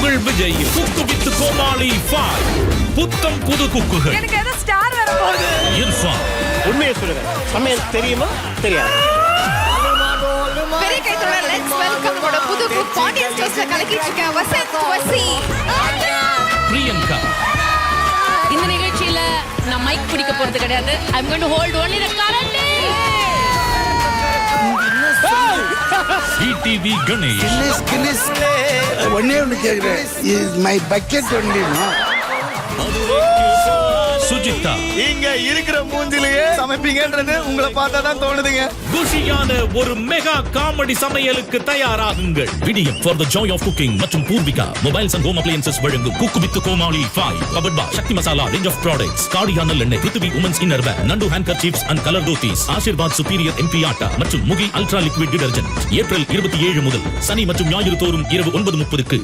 உங்கள் விஜய் குக்கு வித் கோமாளி 5 புத்தம் புது குக்குகள். எனக்கு ஏதோ ஸ்டார் வர போகுது. இர்ஃபான் உண்மையை சொல்லுங்க, சமையல் தெரியுமா தெரியாது? பெரிய கைத்தோட லெட்ஸ் வெல்கம் நம்மளோட புது குக் பாண்டியன் ஸ்டோர்ஸ்ல கலக்கிட்டு இருக்க வசந்த் வசி. பிரியங்கா. இந்த நிகழ்ச்சியில நான் மைக் பிடிக்க போறது கிடையாது. I'm going to hold only the karate. TV Ganesh. ஒன்னே ஒன்று கேட்குறேன், is my bucket only. Sujitha. இங்க இருக்கிற மூஞ்சிலேயே சமைப்பீங்கன்றது உங்களை பார்த்தா தான் தோணுதுங்க. குஷியான ஒரு மெகா காமெடி சமையலுக்கு தயாராகுங்கள். Vidiem for the joy of cooking மற்றும் Poorvika mobiles and home appliances வழங்கும் cook with Comali 5 powered by Sakthi masala range of products. காடியானல் எண்ணெய், Prithvi women's innerwear, Nandu handkerchiefs and colour dhotis, Aashirvaad superior MP atta மற்றும் Mukhi ultra liquid detergent. April 27 முதல் சனி மற்றும் ஞாயிறு தோறும் இரவு 9:30க்கு